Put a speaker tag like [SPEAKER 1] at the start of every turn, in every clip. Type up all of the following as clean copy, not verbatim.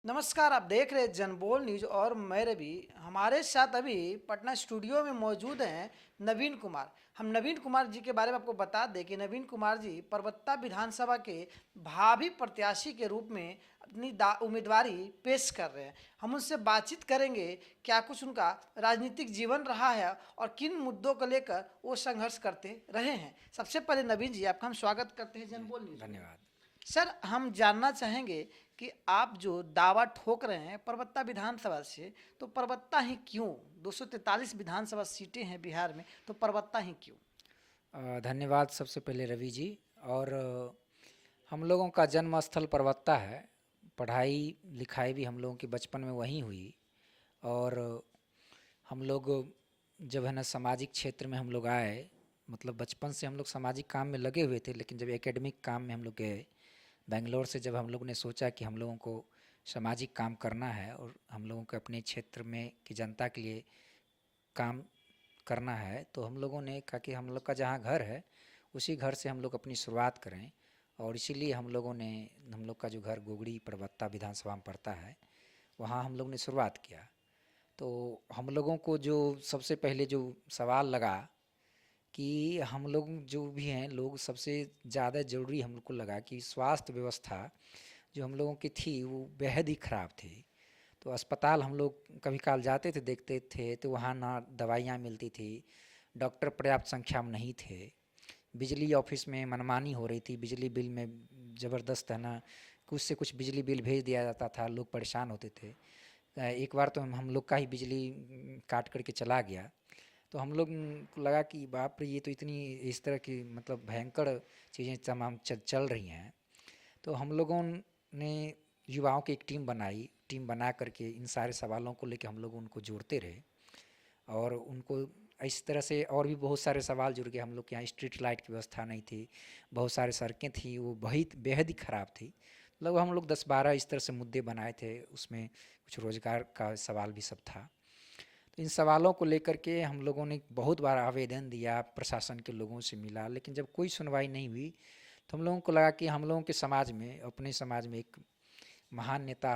[SPEAKER 1] नमस्कार। आप देख रहे हैं जनबोल न्यूज और मैं रवि। हमारे साथ अभी पटना स्टूडियो में मौजूद हैं नवीन कुमार। हम नवीन कुमार जी के बारे में आपको बता दें कि नवीन कुमार जी परबत्ता विधानसभा के भावी प्रत्याशी के रूप में अपनी उम्मीदवारी पेश कर रहे हैं। हम उनसे बातचीत करेंगे क्या कुछ उनका राजनीतिक जीवन रहा है और किन मुद्दों को लेकर वो संघर्ष करते रहे हैं। सबसे पहले नवीन जी, आपका हम स्वागत करते हैं जनबोल न्यूज में।
[SPEAKER 2] धन्यवाद।
[SPEAKER 1] सर, हम जानना चाहेंगे कि आप जो दावा ठोक रहे हैं परबत्ता विधानसभा से, तो परबत्ता ही क्यों? 243 विधानसभा सीटें हैं बिहार में, तो परबत्ता ही क्यों?
[SPEAKER 2] धन्यवाद सबसे पहले रवि जी। और हम लोगों का जन्म स्थल परबत्ता है। पढ़ाई लिखाई भी हम लोगों की बचपन में वहीं हुई। और हम लोग जब है ना सामाजिक क्षेत्र में हम लोग आए, मतलब बचपन से हम लोग सामाजिक काम में लगे हुए थे, लेकिन जब एकेडमिक काम में हम लोग गए बेंगलोर से, जब हम लोग ने सोचा कि हम लोगों को सामाजिक काम करना है और हम लोगों को अपने क्षेत्र में की जनता के लिए काम करना है, तो हम लोगों ने कहा कि हम लोग का जहाँ घर है उसी घर से हम लोग अपनी शुरुआत करें। और इसीलिए हम लोगों ने, हम लोग का जो घर गोगड़ी परबत्ता विधानसभा में पड़ता है, वहाँ हम लोग ने शुरुआत किया। तो हम लोगों को जो सबसे पहले जो सवाल लगा कि हम लोग जो भी हैं लोग, सबसे ज़्यादा ज़रूरी हम लोग को लगा कि स्वास्थ्य व्यवस्था जो हम लोगों की थी वो बेहद ही ख़राब थी। तो अस्पताल हम लोग कभी काल जाते थे, देखते थे, तो वहाँ ना दवाइयाँ मिलती थी, डॉक्टर पर्याप्त संख्या में नहीं थे, बिजली ऑफिस में मनमानी हो रही थी, बिजली बिल में ज़बरदस्त है ना कुछ से कुछ बिजली बिल भेज दिया जाता था, लोग परेशान होते थे। एक बार तो हम लोग का ही बिजली काट करके चला गया। तो हम लोग को लगा कि बाप रे, ये तो इतनी इस तरह की मतलब भयंकर चीज़ें तमाम चल रही हैं। तो हम लोगों ने युवाओं की एक टीम बनाई, टीम बना करके इन सारे सवालों को लेकर हम लोग उनको जोड़ते रहे। और उनको इस तरह से और भी बहुत सारे सवाल जुड़ गए। हम लोग के यहाँ स्ट्रीट लाइट की व्यवस्था नहीं थी, बहुत सारे सड़कें थी वो बहुत बेहद ही ख़राब थी। लगभग हम लोग 10-12 इस तरह से मुद्दे बनाए थे, उसमें कुछ रोज़गार का सवाल भी सब था। तो इन सवालों को लेकर के हम लोगों ने बहुत बार आवेदन दिया, प्रशासन के लोगों से मिला, लेकिन जब कोई सुनवाई नहीं हुई तो हम लोगों को लगा कि हम लोगों के समाज में, अपने समाज में एक महान नेता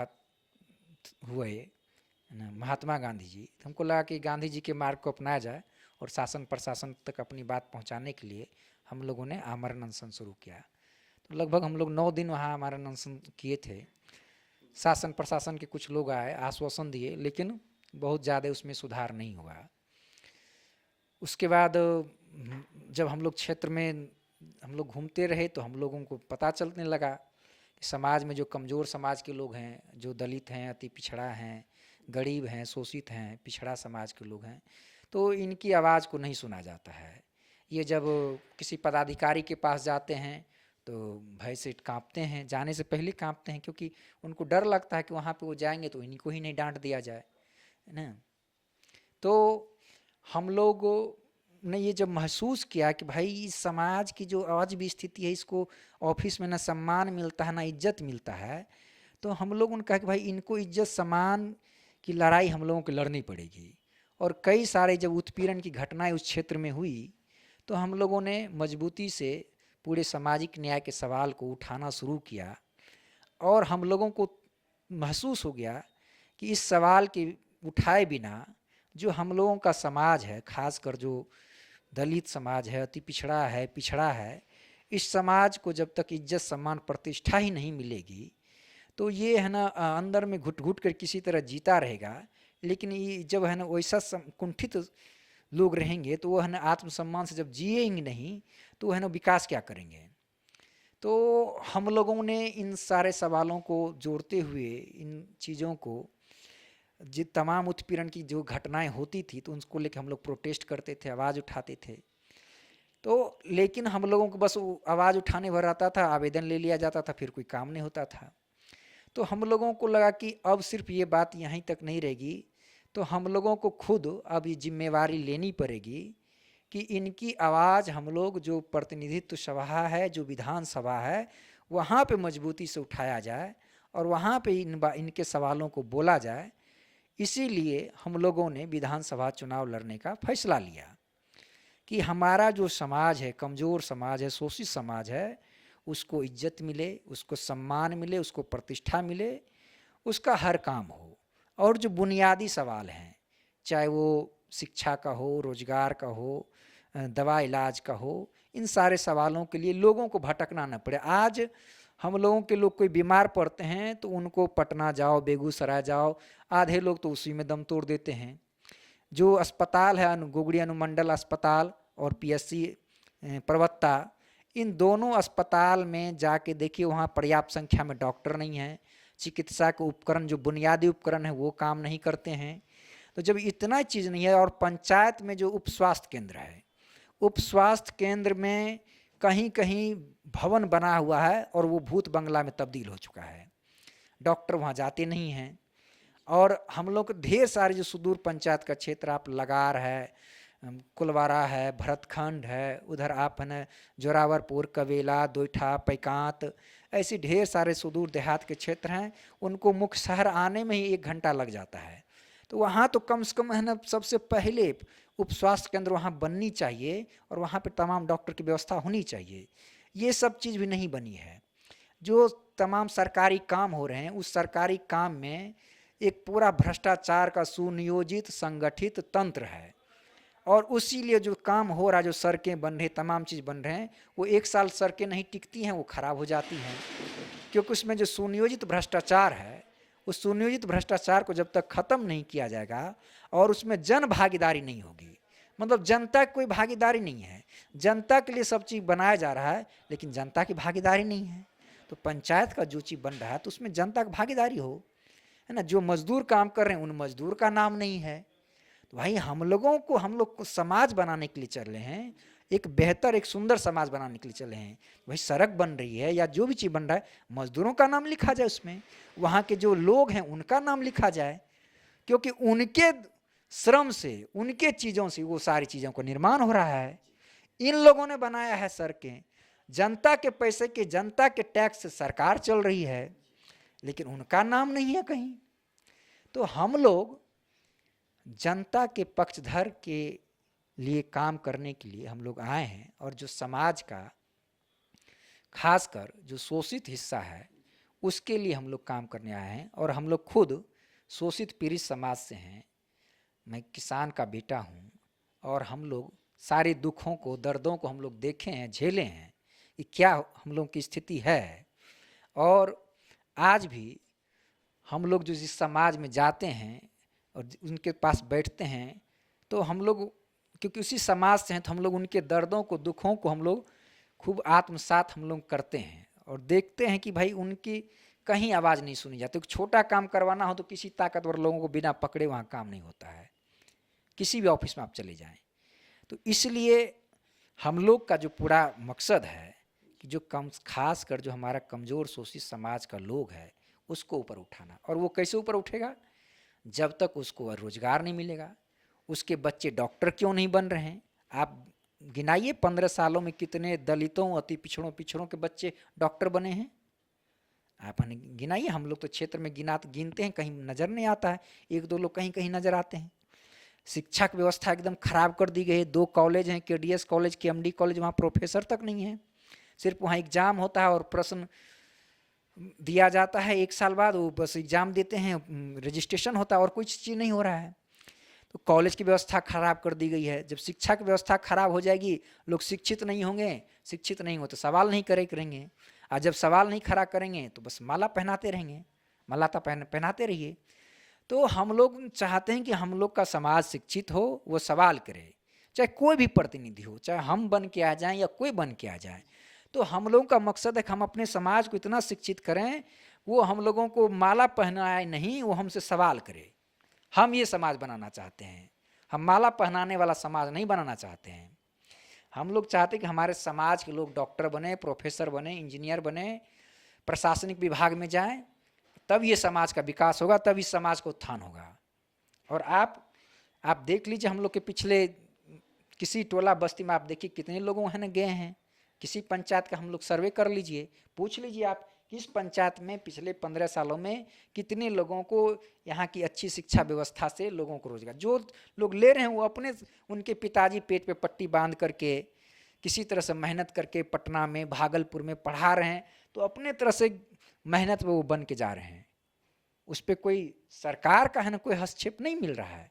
[SPEAKER 2] हुए ना महात्मा गांधी जी, तो हमको लगा कि गांधी जी के मार्ग को अपनाया जाए और शासन प्रशासन तक अपनी बात पहुंचाने के लिए हम लोगों ने आमरण अनशन शुरू किया। तो लगभग हम लोग 9 दिन वहाँ आमरण अनशन किए थे। शासन प्रशासन के कुछ लोग आए, आश्वासन दिए, लेकिन बहुत ज़्यादा उसमें सुधार नहीं हुआ। उसके बाद जब हम लोग क्षेत्र में हम लोग घूमते रहे तो हम लोगों को पता चलने लगा कि समाज में जो कमज़ोर समाज के लोग हैं, जो दलित हैं, अति पिछड़ा हैं, गरीब हैं, शोषित हैं, पिछड़ा समाज के लोग हैं, तो इनकी आवाज़ को नहीं सुना जाता है। ये जब किसी पदाधिकारी के पास जाते हैं तो भय से कांपते हैं, जाने से पहले कांपते हैं, क्योंकि उनको डर लगता है कि वहाँ पे वो जाएंगे तो इन्हीं को ही नहीं डांट दिया जाए, है ना। तो हम लोग ने ये जब महसूस किया कि भाई इस समाज की जो आज भी स्थिति है, इसको ऑफिस में ना सम्मान मिलता है ना इज्जत मिलता है, तो हम लोगों ने कहा कि भाई इनको इज्जत सम्मान की लड़ाई हम लोगों को लड़नी पड़ेगी। और कई सारे जब उत्पीड़न की घटनाएं उस क्षेत्र में हुई तो हम लोगों ने मजबूती से पूरे सामाजिक न्याय के सवाल को उठाना शुरू किया। और हम लोगों को महसूस हो गया कि इस सवाल के उठाए बिना जो हम लोगों का समाज है, खासकर जो दलित समाज है, अति पिछड़ा है, इस समाज को जब तक इज्जत सम्मान प्रतिष्ठा ही नहीं मिलेगी तो ये है ना अंदर में घुट घुट कर किसी तरह जीता रहेगा। लेकिन ये जब है ना वैसा कुंठित लोग रहेंगे तो वो है ना आत्मसम्मान से जब जिएंगे नहीं तो वो है ना विकास क्या करेंगे। तो हम लोगों ने इन सारे सवालों को जोड़ते हुए इन चीज़ों को, जो तमाम उत्पीड़न की जो घटनाएं होती थी तो उसको लेकर हम लोग प्रोटेस्ट करते थे, आवाज़ उठाते थे। तो लेकिन हम लोगों को बस आवाज़ उठाने भर आता था, आवेदन ले लिया जाता था, फिर कोई काम नहीं होता था। तो हम लोगों को लगा कि अब सिर्फ ये बात यहीं तक नहीं रहेगी, तो हम लोगों को खुद अब ये जिम्मेवारी लेनी पड़ेगी कि इनकी आवाज़ हम लोग जो प्रतिनिधित्व सभा है, जो विधान सभा है, वहाँ पे मजबूती से उठाया जाए और वहाँ पे इनके सवालों को बोला जाए। इसीलिए हम लोगों ने विधानसभा चुनाव लड़ने का फैसला लिया कि हमारा जो समाज है, कमज़ोर समाज है, शोषित समाज है, उसको इज्जत मिले, उसको सम्मान मिले, उसको प्रतिष्ठा मिले। उसका हर काम हो। और जो बुनियादी सवाल हैं, चाहे वो शिक्षा का हो, रोजगार का हो, दवा इलाज का हो, इन सारे सवालों के लिए लोगों को भटकना न पड़े। आज हम लोगों के लोग कोई बीमार पड़ते हैं तो उनको पटना जाओ, बेगूसराय जाओ, आधे लोग तो उसी में दम तोड़ देते हैं। जो अस्पताल है गोगड़ी अनुमंडल अस्पताल और पीएससी परबत्ता, इन दोनों अस्पताल में जाके देखिए, वहाँ पर्याप्त संख्या में डॉक्टर नहीं हैं, चिकित्सा के उपकरण जो बुनियादी उपकरण है वो काम नहीं करते हैं। तो जब इतना चीज़ नहीं है, और पंचायत में जो उप स्वास्थ्य केंद्र है, उप स्वास्थ्य केंद्र में कहीं कहीं भवन बना हुआ है और वो भूत बंगला में तब्दील हो चुका है, डॉक्टर वहाँ जाते नहीं हैं। और हम लोग ढेर सारे जो सुदूर पंचायत का क्षेत्र, आप लगार है, कुलवारा है, भरतखंड है, उधर आप है ना जोरावरपुर, कवेला, दोईठा, पैकांत, ऐसे ढेर सारे सुदूर देहात के क्षेत्र हैं, उनको मुख्य शहर आने में ही 1 घंटा लग जाता है। तो वहाँ तो कम से कम है ना सबसे पहले उप स्वास्थ्य केंद्र वहाँ बननी चाहिए और वहाँ पे तमाम डॉक्टर की व्यवस्था होनी चाहिए। ये सब चीज़ भी नहीं बनी है। जो तमाम सरकारी काम हो रहे हैं, उस सरकारी काम में एक पूरा भ्रष्टाचार का सुनियोजित संगठित तंत्र है, और उसीलिए जो काम हो रहा है, जो सड़कें बन रही, तमाम चीज़ बन रहे हैं, वो 1 साल सड़कें नहीं टिकती हैं, वो खराब हो जाती हैं, क्योंकि उसमें जो सुनियोजित भ्रष्टाचार है, उस सुनियोजित भ्रष्टाचार को जब तक खत्म नहीं किया जाएगा और उसमें जन भागीदारी नहीं होगी, मतलब जनता की कोई भागीदारी नहीं है, जनता के लिए सब चीज़ बनाया जा रहा है लेकिन जनता की भागीदारी नहीं है। तो पंचायत का जो चीज़ बन रहा है तो उसमें जनता की भागीदारी हो, है ना। जो मजदूर काम कर रहे हैं उन मजदूर का नाम नहीं है। तो भाई हम लोग को समाज बनाने के लिए चल रहे हैं, एक बेहतर एक सुंदर समाज बनाने के लिए चले हैं। भाई सड़क बन रही है या जो भी चीज़ बन रहा है, मजदूरों का नाम लिखा जाए उसमें, वहाँ के जो लोग हैं उनका नाम लिखा जाए, क्योंकि उनके श्रम से, उनके चीज़ों से वो सारी चीज़ों का निर्माण हो रहा है। इन लोगों ने बनाया है सड़कें, जनता के पैसे के, जनता के टैक्स से सरकार चल रही है, लेकिन उनका नाम नहीं है कहीं। तो हम लोग जनता के पक्षधर के लिए काम करने के लिए हम लोग आए हैं, और जो समाज का खासकर जो शोषित हिस्सा है उसके लिए हम लोग काम करने आए हैं। और हम लोग खुद शोषित पीड़ित समाज से हैं, मैं किसान का बेटा हूँ, और हम लोग सारे दुखों को, दर्दों को हम लोग देखे हैं, झेले हैं कि क्या हम लोग की स्थिति है। और आज भी हम लोग जो जिस समाज में जाते हैं और उनके पास बैठते हैं, तो हम लोग क्योंकि उसी समाज से हैं, तो हम लोग उनके दर्दों को, दुखों को हम लोग खूब आत्मसात हम लोग करते हैं, और देखते हैं कि भाई उनकी कहीं आवाज़ नहीं सुनी जाती। छोटा काम करवाना हो तो किसी ताकतवर लोगों को बिना पकड़े वहाँ काम नहीं होता है, किसी भी ऑफिस में आप चले जाएं। तो इसलिए हम लोग का जो पूरा मकसद है कि जो खास कर जो हमारा कमज़ोर शोषित समाज का लोग है उसको ऊपर उठाना। और वो कैसे ऊपर उठेगा? जब तक उसको रोजगार नहीं मिलेगा। उसके बच्चे डॉक्टर क्यों नहीं बन रहे हैं? आप गिनाइए 15 सालों में कितने दलितों, अति पिछड़ों के बच्चे डॉक्टर बने हैं। आप गिनाइए, हम लोग तो क्षेत्र में गिनते हैं, कहीं नज़र नहीं आता है, 1-2 लोग कहीं कहीं नज़र आते हैं। शिक्षा की व्यवस्था एकदम खराब कर दी गई है। 2 कॉलेज हैं, केडीएस कॉलेज, केएमडी कॉलेज, वहाँ प्रोफेसर तक नहीं है। सिर्फ वहाँ एग्जाम होता है और प्रश्न दिया जाता है, 1 साल बाद वो बस एग्ज़ाम देते हैं, रजिस्ट्रेशन होता है और कुछ चीज़ नहीं हो रहा है। तो कॉलेज की व्यवस्था खराब कर दी गई है। जब शिक्षा की व्यवस्था खराब हो जाएगी, लोग शिक्षित नहीं होंगे, शिक्षित नहीं हो तो सवाल नहीं करेंगे, और जब सवाल नहीं खड़ा करेंगे तो बस माला पहनाते रहेंगे, मालाता पहनाते रहिए। तो हम लोग चाहते हैं कि हम लोग का समाज शिक्षित हो, वो सवाल करे, चाहे कोई भी प्रतिनिधि हो, चाहे हम बन के आ जाएं या कोई बन के आ जाए। तो हम लोगों का मकसद है कि हम अपने समाज को इतना शिक्षित करें, वो हम लोगों को माला पहनाए नहीं, वो हमसे सवाल करे। हम ये समाज बनाना चाहते हैं, हम माला पहनाने वाला समाज नहीं बनाना चाहते हैं। हम लोग चाहते हैं कि हमारे समाज के लोग डॉक्टर बने, प्रोफेसर बने, इंजीनियर बने, प्रशासनिक विभाग में जाएं, तब ये समाज का विकास होगा, तब इस समाज का उत्थान होगा। और आप देख लीजिए, हम लोग के पिछले किसी टोला बस्ती में आप देखिए कितने लोगों है ना गए हैं। किसी पंचायत का हम लोग सर्वे कर लीजिए, पूछ लीजिए आप किस पंचायत में पिछले 15 सालों में कितने लोगों को यहाँ की अच्छी शिक्षा व्यवस्था से लोगों को रोजगार, जो लोग ले रहे हैं वो अपने उनके पिताजी पेट पे पट्टी बांध करके किसी तरह से मेहनत करके पटना में, भागलपुर में पढ़ा रहे हैं, तो अपने तरह से मेहनत में वो बन के जा रहे हैं। उस पे कोई सरकार का है ना कोई हस्तक्षेप नहीं मिल रहा है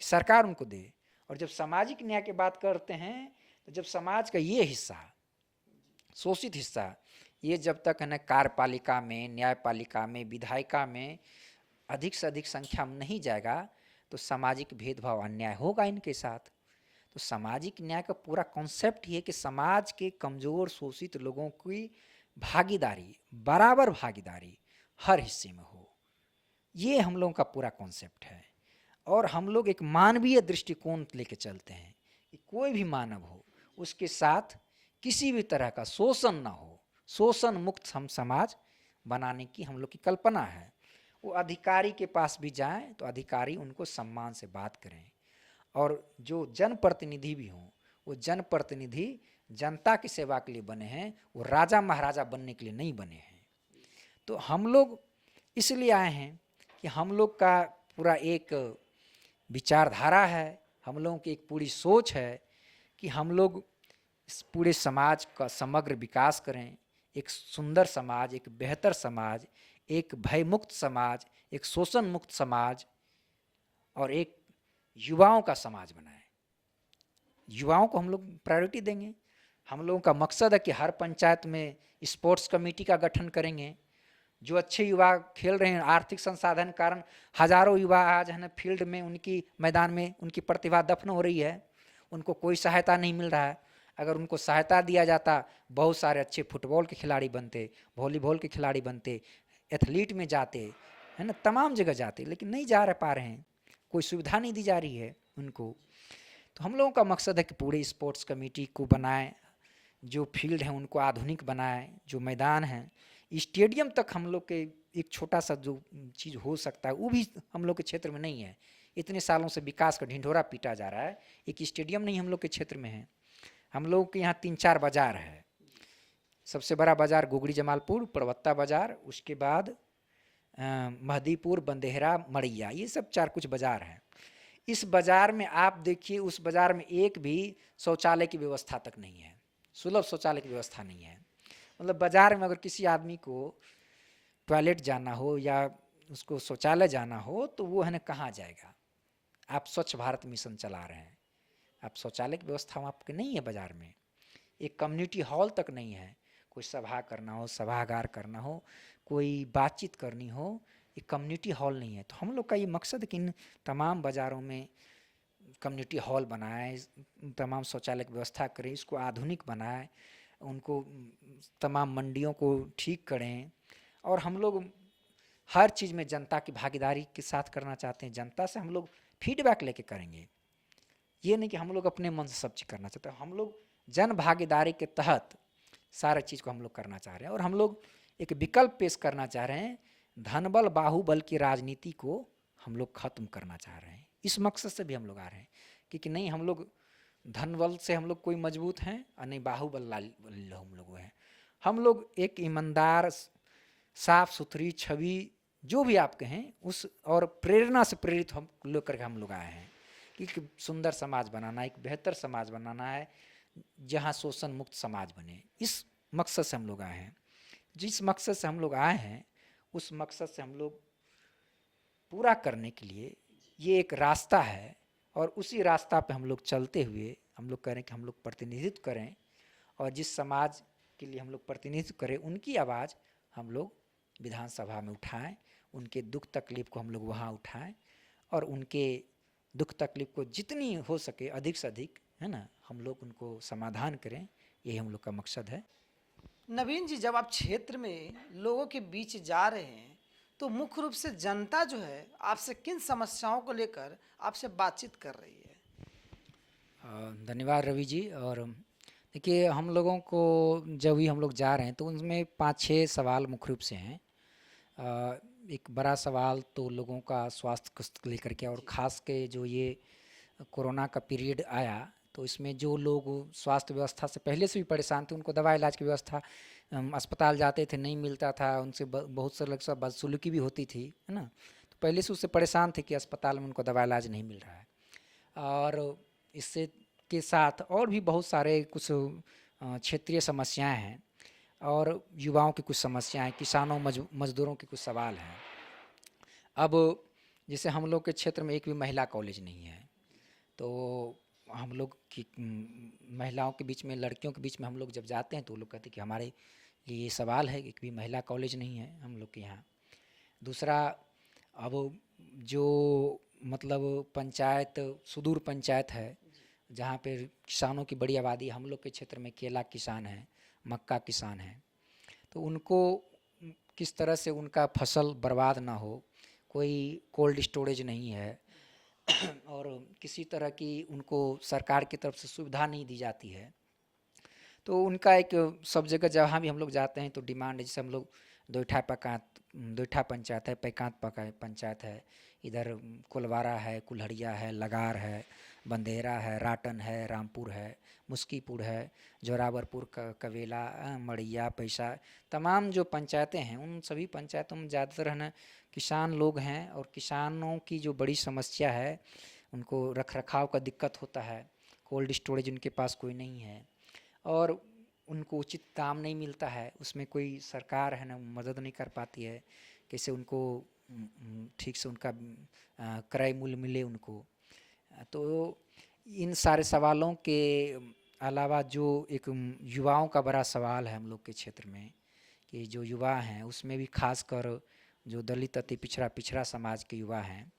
[SPEAKER 2] कि सरकार उनको दे। और जब सामाजिक न्याय की बात करते हैं तो जब समाज का ये हिस्सा, शोषित हिस्सा, ये जब तक है ना कार्यपालिका में, न्यायपालिका में, विधायिका में अधिक से अधिक संख्या में नहीं जाएगा तो सामाजिक भेदभाव अन्याय होगा इनके साथ। तो सामाजिक न्याय का पूरा कॉन्सेप्ट ये है कि समाज के कमज़ोर शोषित लोगों की भागीदारी, बराबर भागीदारी हर हिस्से में हो, ये हम लोगों का पूरा कॉन्सेप्ट है। और हम लोग एक मानवीय दृष्टिकोण लेके चलते हैं कि कोई भी मानव हो उसके साथ किसी भी तरह का शोषण ना हो, शोषण मुक्त हम समाज बनाने की हम लोग की कल्पना है। वो अधिकारी के पास भी जाएं तो अधिकारी उनको सम्मान से बात करें, और जो जनप्रतिनिधि भी हों वो जनप्रतिनिधि जनता की सेवा के लिए बने हैं, वो राजा महाराजा बनने के लिए नहीं बने हैं। तो हम लोग इसलिए आए हैं कि हम लोग का पूरा एक विचारधारा है, हम लोगों की एक पूरी सोच है कि हम लोग इस पूरे समाज का समग्र विकास करें, एक सुंदर समाज, एक बेहतर समाज, एक भयमुक्त समाज, एक शोषण मुक्त समाज और एक युवाओं का समाज बनाएं। युवाओं को हम लोग प्रायोरिटी देंगे। हम लोगों का मकसद है कि हर पंचायत में स्पोर्ट्स कमेटी का गठन करेंगे। जो अच्छे युवा खेल रहे हैं, आर्थिक संसाधन कारण हजारों युवा आज है ना फील्ड में, उनकी मैदान में उनकी प्रतिभा दफन हो रही है, उनको कोई सहायता नहीं मिल रहा है। अगर उनको सहायता दिया जाता, बहुत सारे अच्छे फुटबॉल के खिलाड़ी बनते, वॉलीबॉल के खिलाड़ी बनते, एथलीट में जाते, है ना, तमाम जगह जाते, लेकिन नहीं जा पा रहे हैं, कोई सुविधा नहीं दी जा रही है उनको। तो हम लोगों का मकसद है कि पूरे स्पोर्ट्स कमेटी को बनाएं, जो फील्ड है उनको आधुनिक बनाएं, जो मैदान है, स्टेडियम तक हम लोग के एक छोटा सा जो चीज़ हो सकता है वो भी हम लोग के क्षेत्र में नहीं है। इतने सालों से विकास का ढिंढोरा पीटा जा रहा है, एक स्टेडियम नहीं हम लोग के क्षेत्र में है। हम लोग के यहाँ 3-4 बाज़ार है। सबसे बड़ा बाज़ार गोगड़ी जमालपुर, परवत्ता बाज़ार, उसके बाद महदीपुर, बंदेहरा, मड़ैया, ये सब 4 कुछ बाज़ार हैं। इस बाज़ार में आप देखिए, उस बाज़ार में एक भी शौचालय की व्यवस्था तक नहीं है, सुलभ शौचालय की व्यवस्था नहीं है। मतलब बाज़ार में अगर किसी आदमी को टॉयलेट जाना हो या उसको शौचालय जाना हो तो वो है ना कहाँ जाएगा। आप स्वच्छ भारत मिशन चला रहे हैं, आप शौचालय की व्यवस्था आपके नहीं है बाज़ार में, एक कम्युनिटी हॉल तक नहीं है। कोई सभा करना हो, सभागार करना हो, कोई बातचीत करनी हो, एक कम्युनिटी हॉल नहीं है। तो हम लोग का ये मकसद है कि इन तमाम बाज़ारों में कम्युनिटी हॉल बनाएं, तमाम शौचालय की व्यवस्था करें, इसको आधुनिक बनाएं, उनको तमाम मंडियों को ठीक करें। और हम लोग हर चीज़ में जनता की भागीदारी के साथ करना चाहते हैं। जनता से हम लोग फीडबैक लेके करेंगे, ये नहीं कि हम लोग अपने मन से सब चीज़ करना चाहते हैं। हम लोग जन भागीदारी के तहत सारा चीज़ को हम लोग करना चाह रहे हैं। और हम लोग एक विकल्प पेश करना चाह रहे हैं, धनबल बाहुबल की राजनीति को हम लोग खत्म करना चाह रहे हैं। इस मकसद से भी हम लोग आ रहे हैं, क्योंकि नहीं हम लोग धनबल से हम लोग कोई मजबूत हैं और नहीं बाहुबल हम लोग हैं। हम लोग एक ईमानदार, साफ सुथरी छवि जो भी आप कहें उस और प्रेरणा से प्रेरित हम लोग करके हम लोग आए हैं कि एक सुंदर समाज बनाना, एक बेहतर समाज बनाना है जहाँ शोषण मुक्त समाज बने। इस मकसद से हम लोग आए हैं। जिस मकसद से हम लोग आए हैं उस मकसद से हम लोग पूरा करने के लिए ये एक रास्ता है, और उसी रास्ता पे हम लोग चलते हुए हम लोग करें कि हम लोग प्रतिनिधित्व करें, और जिस समाज के लिए हम लोग प्रतिनिधित्व करें उनकी आवाज़ हम लोग विधानसभा में उठाएं, उनके दुख तकलीफ़ को हम लोग वहाँ उठाएं, और उनके दुख तकलीफ़ को जितनी हो सके अधिक से अधिक, है ना, हम लोग उनको समाधान करें। यही हम लोग का मकसद है।
[SPEAKER 1] नवीन जी, जब आप क्षेत्र में लोगों के बीच जा रहे हैं तो मुख्य रूप से जनता जो है आपसे किन समस्याओं को लेकर आपसे बातचीत कर रही है?
[SPEAKER 2] धन्यवाद रवि जी। और देखिए, हम लोगों को जब भी हम लोग जा रहे हैं तो उनमें 5-6 सवाल मुख्य रूप से हैं। एक बड़ा सवाल तो लोगों का स्वास्थ्य को लेकर के, और ख़ास के जो ये कोरोना का पीरियड आया तो इसमें जो लोग स्वास्थ्य व्यवस्था से पहले से भी परेशान थे, उनको दवा इलाज की व्यवस्था, अस्पताल जाते थे नहीं मिलता था, उनसे बहुत से लोग सब बदसलूकी भी होती थी, है ना। तो पहले से उससे परेशान थे कि अस्पताल में उनको दवा इलाज नहीं मिल रहा है। और इससे के साथ और भी बहुत सारे कुछ क्षेत्रीय समस्याएं हैं, और युवाओं की कुछ समस्याएं, किसानों मजदूरों के कुछ सवाल हैं। अब जैसे हम लोग के क्षेत्र में एक भी महिला कॉलेज नहीं है, तो हम लोग की महिलाओं के बीच में, लड़कियों के बीच में हम लोग जब जाते हैं तो वो लोग कहते हैं कि हमारे लिए ये सवाल है कि एक भी महिला कॉलेज नहीं है हम लोग के यहाँ। दूसरा, अब जो मतलब पंचायत, सुदूर पंचायत है जहाँ पे किसानों की बड़ी आबादी, हम लोग के क्षेत्र में केला किसान है, मक्का किसान है, तो उनको किस तरह से उनका फसल बर्बाद ना हो, कोई कोल्ड स्टोरेज नहीं है और किसी तरह की उनको सरकार की तरफ से सुविधा नहीं दी जाती है। तो उनका एक सब जगह जहाँ भी हम लोग जाते हैं तो डिमांड है, जैसे हम लोग दोइठा पंचायत है, पैकांत पंचायत है, इधर कोलवारा है, कुल्हड़िया है, लगार है, बंदेरा है, राटन है, रामपुर है, मुस्कीपुर है, जोरावरपुर, कवेला, मड़िया, पैसा, तमाम जो पंचायतें हैं उन सभी पंचायतों में ज़्यादातर है ना किसान लोग हैं। और किसानों की जो बड़ी समस्या है, उनको रख रखाव का दिक्कत होता है, कोल्ड स्टोरेज उनके पास कोई नहीं है और उनको उचित दाम नहीं मिलता है, उसमें कोई सरकार है ना मदद नहीं कर पाती है, कैसे उनको ठीक से उनका क्रय मूल्य मिले उनको। तो इन सारे सवालों के अलावा जो एक युवाओं का बड़ा सवाल है हम लोग के क्षेत्र में, कि जो युवा हैं उसमें भी खासकर जो दलित अति पिछड़ा समाज के युवा हैं,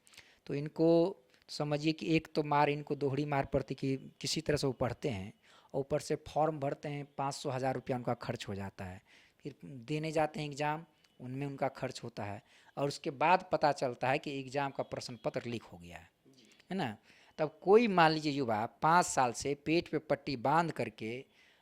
[SPEAKER 2] तो इनको समझिए कि एक तो मार, इनको दोहरी मार पड़ती कि किसी तरह से वो पढ़ते हैं, ऊपर से फॉर्म भरते हैं, 500-1000 रुपया उनका खर्च हो जाता है, फिर देने जाते हैं एग्ज़ाम, उनमें उनका खर्च होता है और उसके बाद पता चलता है कि एग्ज़ाम का प्रश्न पत्र लीक हो गया है ना। तब कोई मान लीजिए युवा 5 साल से पेट पे पट्टी बांध करके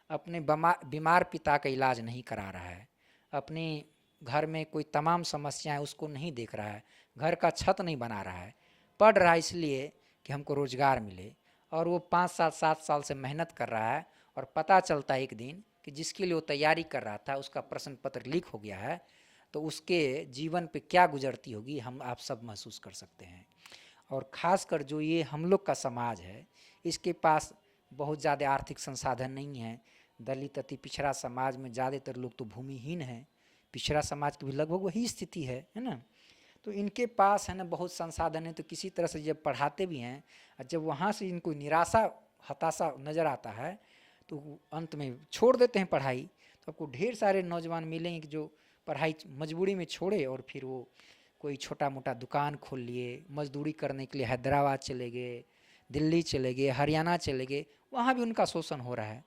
[SPEAKER 2] अपने बीमार पिता का इलाज नहीं करा रहा है, अपने घर में कोई तमाम समस्याएं उसको नहीं देख रहा है, घर का छत नहीं बना रहा है, पढ़ रहा है इसलिए कि हमको रोज़गार मिले, और वो 5 साल 7 साल से मेहनत कर रहा है और पता चलता है एक दिन कि जिसके लिए वो तैयारी कर रहा था उसका प्रश्न पत्र लीक हो गया है, तो उसके जीवन पे क्या गुजरती होगी हम आप सब महसूस कर सकते हैं। और ख़ासकर जो ये हम लोग का समाज है, इसके पास बहुत ज़्यादा आर्थिक संसाधन नहीं है। दलित अति पिछड़ा समाज में ज़्यादातर लोग तो भूमिहीन हैं, पिछड़ा समाज की भी लगभग वही स्थिति है ना। तो इनके पास है ना बहुत संसाधन है, तो किसी तरह से जब पढ़ाते भी हैं और जब वहाँ से इनको निराशा, हताशा नज़र आता है तो अंत में छोड़ देते हैं पढ़ाई। तो आपको ढेर सारे नौजवान मिलेंगे कि जो पढ़ाई मजबूरी में छोड़े और फिर वो कोई छोटा मोटा दुकान खोल लिए, मजदूरी करने के लिए हैदराबाद चले गए, दिल्ली चले गए, हरियाणा चले गए, वहाँ भी उनका शोषण हो रहा है।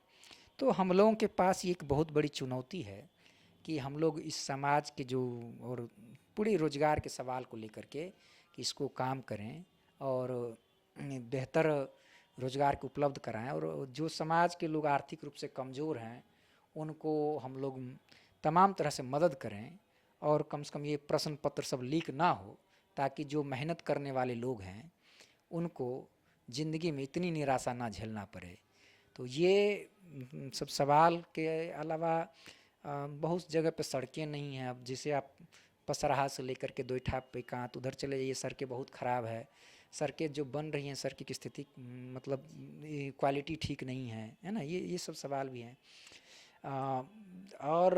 [SPEAKER 2] तो हम लोगों के पास ये एक बहुत बड़ी चुनौती है कि हम लोग इस समाज के जो और पूरे रोजगार के सवाल को लेकर के कि इसको काम करें और बेहतर रोजगार को उपलब्ध कराएं, और जो समाज के लोग आर्थिक रूप से कमज़ोर हैं उनको हम लोग तमाम तरह से मदद करें और कम से कम ये प्रश्न पत्र सब लीक ना हो, ताकि जो मेहनत करने वाले लोग हैं उनको ज़िंदगी में इतनी निराशा ना झेलना पड़े। तो ये सब सवाल के अलावा बहुत जगह पे सड़कें नहीं हैं। अब जैसे आप पसराहा से लेकर के दोइठा पैकांत उधर चले जाइए, सड़कें बहुत ख़राब है। सड़कें जो बन रही हैं सड़क की स्थिति मतलब क्वालिटी ठीक नहीं है ना। ये सब सवाल भी हैं। और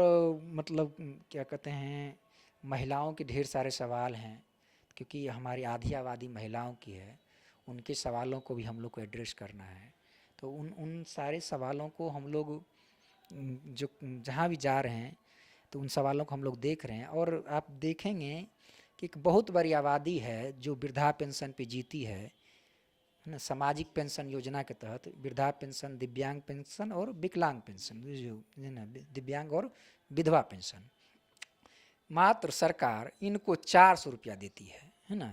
[SPEAKER 2] मतलब क्या कहते हैं, महिलाओं के ढेर सारे सवाल हैं, क्योंकि हमारी आधी आबादी महिलाओं की है, उनके सवालों को भी हम लोग को एड्रेस करना है। तो उन सारे सवालों को हम लोग जो जहाँ भी जा रहे हैं तो उन सवालों को हम लोग देख रहे हैं। और आप देखेंगे कि एक बहुत बड़ी आबादी है जो वृद्धा पेंशन पे जीती है ना। सामाजिक पेंशन योजना के तहत वृद्धा पेंशन, दिव्यांग पेंशन और विकलांग पेंशन, जो ना दिव्यांग और विधवा पेंशन, मात्र सरकार इनको 400 रुपया देती है ना।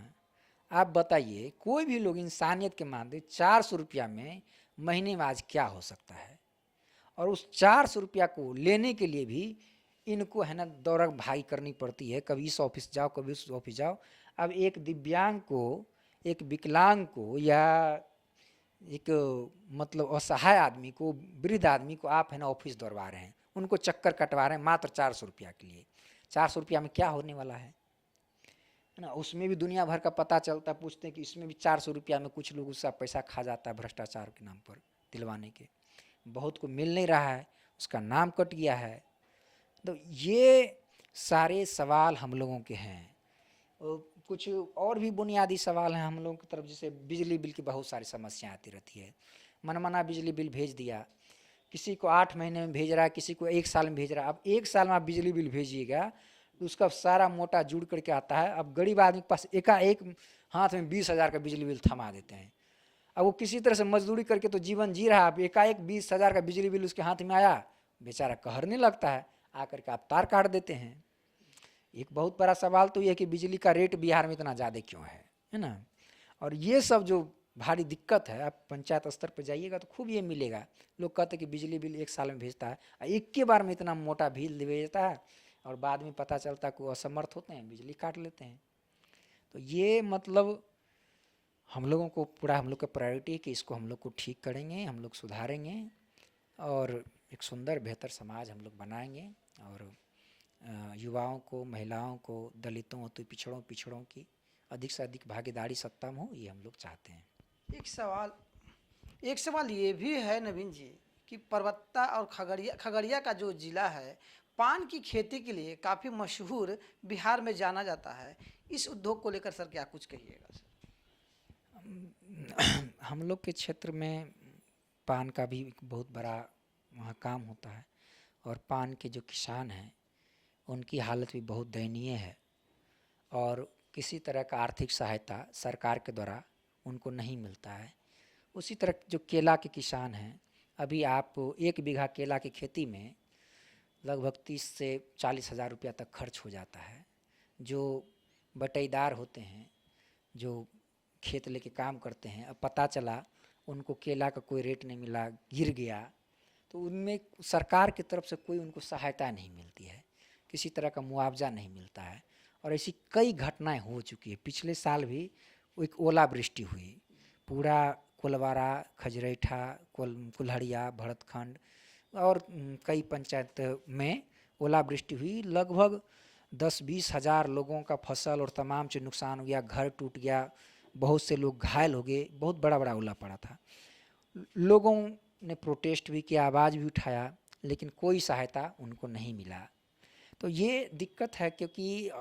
[SPEAKER 2] आप बताइए, कोई भी लोग इंसानियत के मानते 400 रुपया में महीने में आज क्या हो सकता है। और उस 400 रुपया को लेने के लिए भी इनको है ना दौड़ भागी करनी पड़ती है, कभी इस ऑफिस जाओ कभी उस ऑफिस जाओ। अब एक दिव्यांग को, एक विकलांग को या एक मतलब असहाय आदमी को, वृद्ध आदमी को आप है ना ऑफिस दौड़वा रहे हैं, उनको चक्कर कटवा रहे हैं मात्र 400 रुपया के लिए। 400 रुपया में क्या होने वाला है ना। उसमें भी दुनिया भर का पता चलता है, पूछते हैं कि इसमें भी 400 रुपया में कुछ लोग उसका पैसा खा जाता है भ्रष्टाचार के नाम पर दिलवाने के। बहुत को मिल नहीं रहा है, उसका नाम कट गया है। तो ये सारे सवाल हम लोगों के हैं। कुछ और भी बुनियादी सवाल हैं हम लोगों की तरफ, जैसे बिजली बिल की बहुत सारी समस्या आती रहती है। मनमाना बिजली बिल भेज दिया, किसी को 8 महीने में भेज रहा है, किसी को 1 साल में भेज रहा है। अब 1 साल में आप बिजली बिल भेजिएगा तो उसका सारा मोटा जुड़ करके आता है। अब गरीब आदमी के पास एकाएक हाथ में 20,000 का बिजली बिल थमा देते हैं। अब वो किसी तरह से मजदूरी करके तो जीवन जी रहा है, अब एकाएक 20,000 का बिजली बिल उसके हाथ में आया, बेचारा कहरने लगता है, आकर के आप तार काट देते हैं। एक बहुत बड़ा सवाल तो ये है कि बिजली का रेट बिहार में इतना ज़्यादा क्यों है ना। और ये सब जो भारी दिक्कत है, आप पंचायत स्तर पर जाइएगा तो खूब ये मिलेगा। लोग कहते हैं कि बिजली बिल 1 साल में भेजता है, एक के बार में इतना मोटा बिल भेजता है, और बाद में पता चलता है कि वो असमर्थ होते हैं, बिजली काट लेते हैं। तो ये मतलब हम लोगों को पूरा, हम लोग का प्रायोरिटी है कि इसको हम लोग को ठीक करेंगे, हम लोग सुधारेंगे और एक सुंदर बेहतर समाज हम लोग बनाएंगे। और युवाओं को, महिलाओं को, दलितों तो पिछड़ों की अधिक से अधिक भागीदारी सत्ता में हो, ये हम लोग चाहते हैं।
[SPEAKER 1] एक सवाल ये भी है नवीन जी कि परबत्ता और खगड़िया का जो जिला है पान की खेती के लिए काफ़ी मशहूर बिहार में जाना जाता है। इस उद्योग को लेकर सर क्या कुछ कहिएगा सर?
[SPEAKER 2] हम लोग के क्षेत्र में पान का भी बहुत बड़ा वहाँ काम होता है, और पान के जो किसान हैं उनकी हालत भी बहुत दयनीय है, और किसी तरह का आर्थिक सहायता सरकार के द्वारा उनको नहीं मिलता है। उसी तरह जो केला के किसान हैं, अभी आप 1 बीघा केला की खेती में लगभग 30 से 40 हज़ार रुपया तक खर्च हो जाता है। जो बटाईदार होते हैं, जो खेत लेके काम करते हैं, अब पता चला उनको केला का कोई रेट नहीं मिला, गिर गया, तो उनमें सरकार की तरफ से कोई उनको सहायता नहीं मिलती है, किसी तरह का मुआवजा नहीं मिलता है। और ऐसी कई घटनाएं हो चुकी है। पिछले साल भी एक ओलावृष्टि हुई, पूरा कोलवारा, खजरैठा, कुल्हड़िया, भरतखंड और कई पंचायत में ओलावृष्टि हुई। लगभग 10-20 हज़ार लोगों का फसल और तमाम चीज़ नुकसान हो गया, घर टूट गया, बहुत से लोग घायल हो गए, बहुत बड़ा बड़ा ओला पड़ा था। लोगों ने प्रोटेस्ट भी किया, आवाज़ भी उठाया, लेकिन कोई सहायता उनको नहीं मिला। तो ये दिक्कत है, क्योंकि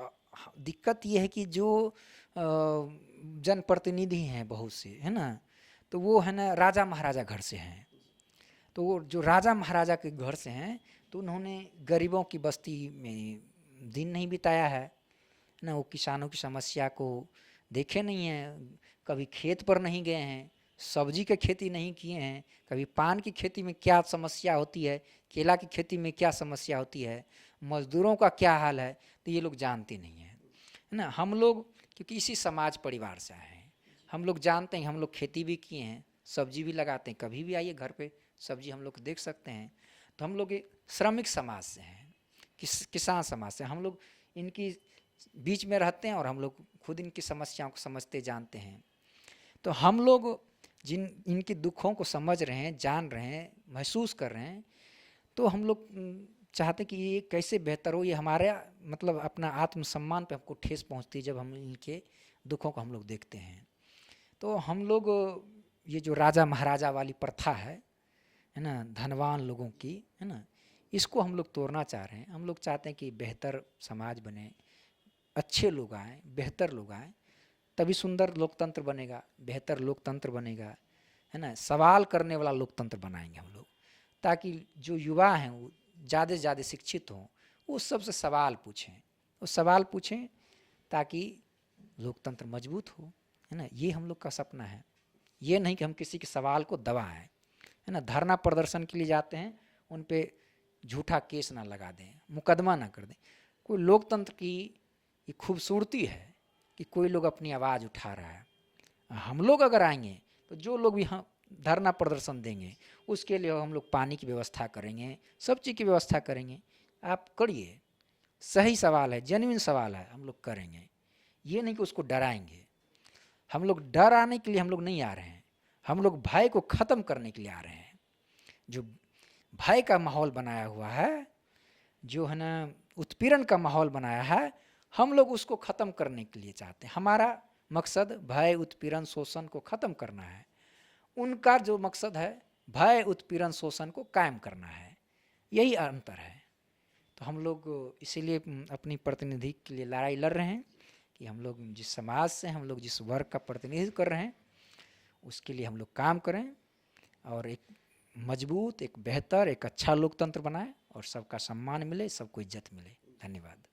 [SPEAKER 2] दिक्कत ये है कि जो जनप्रतिनिधि हैं बहुत से, है ना, तो वो है ना राजा महाराजा घर से हैं। तो वो जो राजा महाराजा के घर से हैं, तो उन्होंने गरीबों की बस्ती में दिन नहीं बिताया है ना, वो किसानों की समस्या को देखे नहीं हैं, कभी खेत पर नहीं गए हैं, सब्जी की खेती नहीं किए हैं, कभी पान की खेती में क्या समस्या होती है, केला की खेती में क्या समस्या होती है, मजदूरों का क्या हाल है, तो ये लोग जानते नहीं हैं, है ना। हम लोग क्योंकि इसी समाज परिवार से आए हैं, हम लोग जानते हैं, हम लोग खेती भी किए हैं, सब्जी भी लगाते हैं, कभी भी आइए घर पे सब्जी हम लोग देख सकते हैं। तो हम लोग एक श्रमिक समाज से हैं, किसान समाज से, हम लोग इनकी बीच में रहते हैं और हम लोग खुद इनकी समस्याओं को समझते जानते हैं। तो हम लोग जिन इनके दुखों को समझ रहे हैं, जान रहे हैं, महसूस कर रहे हैं, तो हम लोग चाहते कि ये कैसे बेहतर हो। ये हमारे मतलब अपना आत्मसम्मान पे हमको ठेस पहुंचती है जब हम इनके दुखों को हम लोग देखते हैं। तो हम लोग ये जो राजा महाराजा वाली प्रथा है ना, धनवान लोगों की, है ना, इसको हम लोग तोड़ना चाह रहे हैं। हम लोग चाहते हैं कि बेहतर समाज बने, अच्छे लोग आएँ, बेहतर लोग आएँ, तभी सुंदर लोकतंत्र बनेगा, बेहतर लोकतंत्र बनेगा, है ना। सवाल करने वाला लोकतंत्र बनाएंगे हम लोग, ताकि जो युवा हैं वो ज़्यादा से ज़्यादा शिक्षित हों, वो सबसे सवाल पूछें, ताकि लोकतंत्र मजबूत हो, है ना। ये हम लोग का सपना है। ये नहीं कि हम किसी के सवाल को दबाएं, है ना। धरना प्रदर्शन के लिए जाते हैं, उन पे झूठा केस ना लगा दें, मुकदमा ना कर दें। कोई लोकतंत्र की ये खूबसूरती है कि कोई लोग अपनी आवाज़ उठा रहा है। हम लोग अगर आएंगे तो जो लोग भी हम धरना प्रदर्शन देंगे, उसके लिए हम लोग पानी की व्यवस्था करेंगे, सब चीज़ की व्यवस्था करेंगे। आप करिए, सही सवाल है, जेन्युइन सवाल है, हम लोग करेंगे। ये नहीं कि उसको डराएंगे। हम लोग डर आने के लिए हम लोग नहीं आ रहे हैं, हम लोग भय को ख़त्म करने के लिए आ रहे हैं। जो भय का माहौल बनाया हुआ है, जो है ना उत्पीड़न का माहौल बनाया है, हम लोग उसको ख़त्म करने के लिए चाहते हैं। हमारा मकसद भय, उत्पीड़न, शोषण को ख़त्म करना है। उनका जो मकसद है भय, उत्पीड़न, शोषण को कायम करना है। यही अंतर है। तो हम लोग इसीलिए अपनी प्रतिनिधि के लिए लड़ाई लड़ रहे हैं कि हम लोग जिस समाज से, हम लोग जिस वर्ग का प्रतिनिधित्व कर रहे हैं, उसके लिए हम लोग काम करें और एक मजबूत, एक बेहतर, एक अच्छा लोकतंत्र बनाएं और सबका सम्मान मिले, सबको इज्जत मिले। धन्यवाद।